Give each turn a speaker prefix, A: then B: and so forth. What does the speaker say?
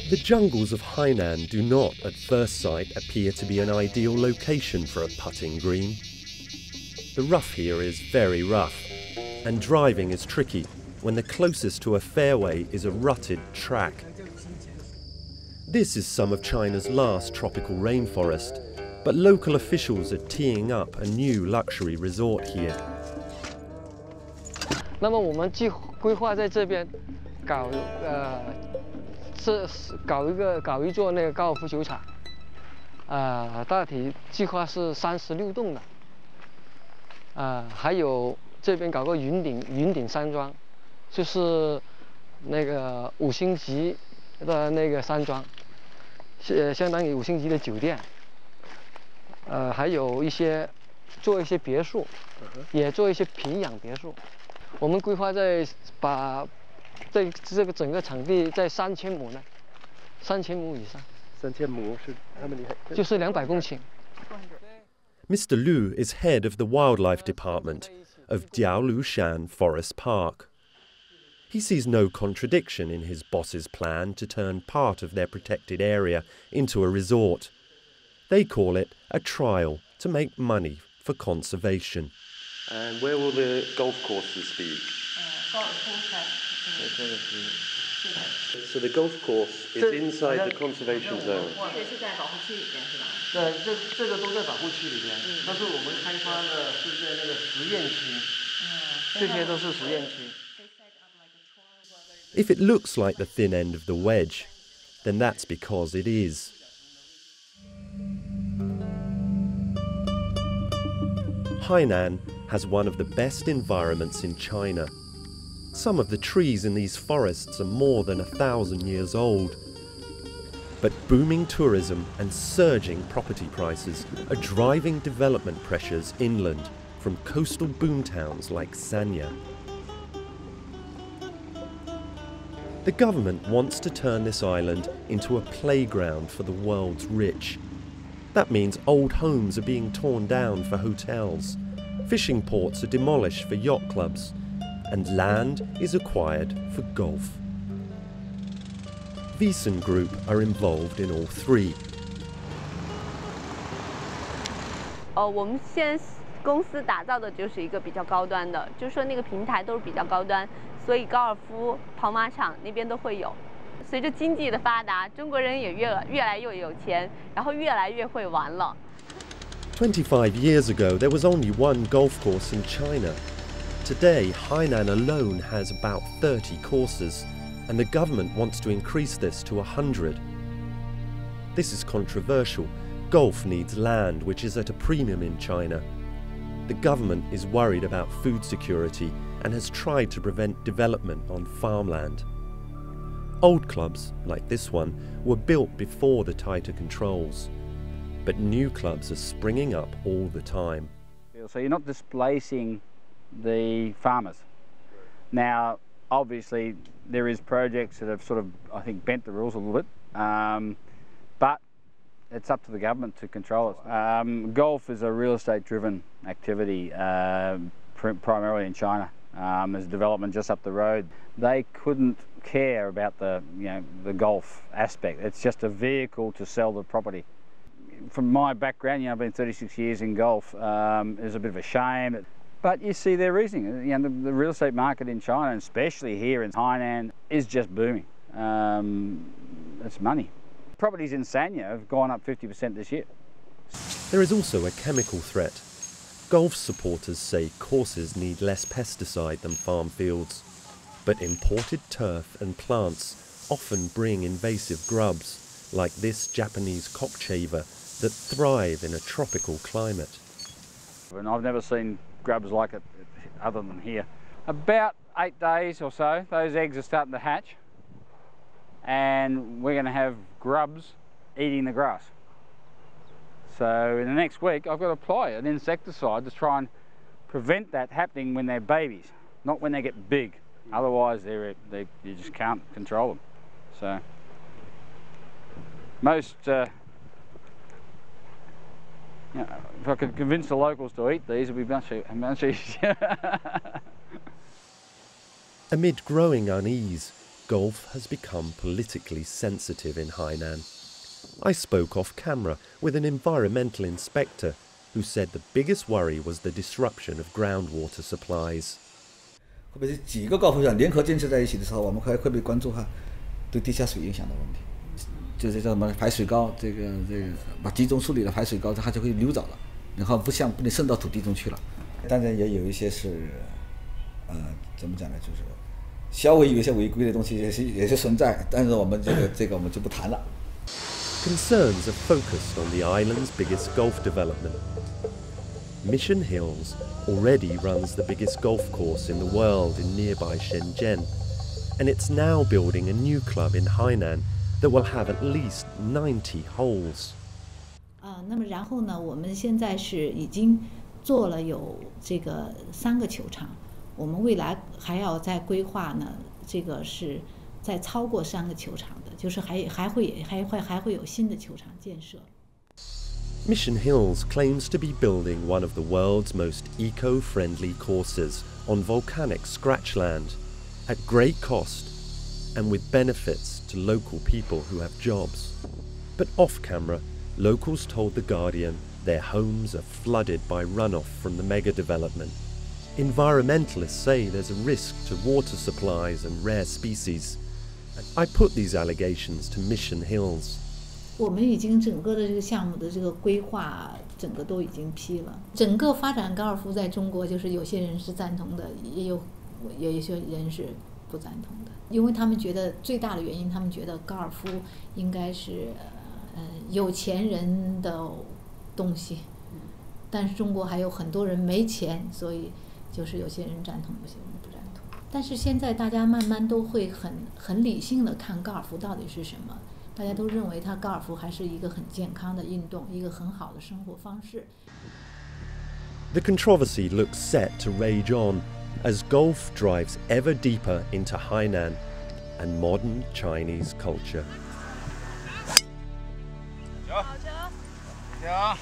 A: The jungles of Hainan do not, at first sight, appear to be an ideal location for a putting green. The rough here is very rough, and driving is tricky when the closest to a fairway is a rutted track. This is some of China's last tropical rainforest, but local officials are teeing up a new luxury resort here.
B: 那么我们规划在这边搞一座那个高尔夫球场，大体计划是36栋的，还有这边搞个云顶山庄，就是那个5星级的那个山庄，相当于5星级的酒店，还有做一些别墅，也做一些平养别墅。我们规划把这个整个场地在3000亩呢，3000亩以上。3000亩是 how many hectares？ 就是200公顷。
A: Mr. Liu is head of the wildlife department of Diaolushan Forest Park. He sees no contradiction in his boss's plan to turn part of their protected area into a resort. They call it a trial to make money for conservation.
C: And where will the golf courses be? So the golf course is inside the conservation zone.
B: 对，这个都在保护区里边，但是我们开发的是在那个实验区，这些都是实验区。
A: If it looks like the thin end of the wedge, then that's because it is. Hainan has one of the best environments in China. Some of the trees in these forests are more than 1,000 years old. But booming tourism and surging property prices are driving development pressures inland from coastal boomtowns like Sanya. The government wants to turn this island into a playground for the world's rich. That means old homes are being torn down for hotels, fishing ports are demolished for yacht clubs, and land is acquired for golf. Visun Group are involved in all three.
D: 我们现在公司打造的就是一个比较高端的，就是说那个平台都是比较高端，所以高尔夫、跑马场那边都会有。随着经济的发达，中国人也越来越有钱，然后越来越会玩了。
A: 25 years ago, there was only one golf course in China. Today, Hainan alone has about 30 courses, and the government wants to increase this to 100. This is controversial. Golf needs land, which is at a premium in China. The government is worried about food security and has tried to prevent development on farmland. Old clubs, like this one, were built before the tighter controls. But new clubs are springing up all the time.
E: So you're not displacing the farmers. Now, obviously, there is projects that have sort of, I think, bent the rules a little bit, but it's up to the government to control it. Golf is a real estate-driven activity, primarily in China. There's development just up the road. They couldn't care about the golf aspect. It's just a vehicle to sell the property. From my background, I've been 36 years in golf. It's a bit of a shame. But you see their reasoning. The real estate market in China, and especially here in Hainan, is just booming. It's money. Properties in Sanya have gone up 50% this year.
A: There is also a chemical threat. Golf supporters say courses need less pesticide than farm fields. But imported turf and plants often bring invasive grubs, like this Japanese cockchafer, that thrive in a tropical climate.
E: And I've never seen grubs like it other than here. About 8 days or so, those eggs are starting to hatch, and we're going to have grubs eating the grass. So in the next week, I've got to apply an insecticide to try and prevent that happening when they're babies, not when they get big. Otherwise, you just can't control them. So. most, if I could convince the locals to eat these, it would be much easier.
A: Amid growing unease, golf has become politically sensitive in Hainan. I spoke off camera with an environmental inspector who said the biggest worry was the disruption of groundwater supplies.
F: 会不会几个高尔夫球场联合建设在一起的时候，我们会不会关注它对地下水影响的问题？就是叫什么排水沟，这个把集中处理了排水沟，它就会流走了，然后不能渗到土地中去了。当然也有一些是，怎么讲呢？就是稍微有一些违规的东西也是存在，但是我们这个我们就不谈了。
A: Concerns are focused on the island's biggest golf development. Mission Hills already runs the biggest golf course in the world in nearby Shenzhen, and it's now building a new club in Hainan that will have at least 90 holes.
G: 那么然后呢，我们现在是已经做了有这个3个球场，我们未来还要再规划呢，这个是再超过3个球场的，就是还会有新的球场建设。
A: Mission Hills claims to be building one of the world's most eco-friendly courses on volcanic scratchland at great cost and with benefits to local people who have jobs. But off-camera, locals told The Guardian their homes are flooded by runoff from the mega-development. Environmentalists say there's a risk to water supplies and rare species. I put these allegations to Mission Hills.
G: 我们已经整个的这个项目的这个规划，整个都已经批了。整个发展高尔夫在中国，就是有些人是赞同的，也有一些人是不赞同的，因为他们觉得最大的原因，他们觉得高尔夫应该是有钱人的东西，但是中国还有很多人没钱，所以就是有些人赞同，有些人不赞同。但是现在大家慢慢都会很理性的看高尔夫到底是什么。 大家都认为它高尔夫还是一个很健康的运动，一个很好的生活方式。
A: The controversy looks set to rage on as golf drives ever deeper into Hainan and modern Chinese culture.
E: 行。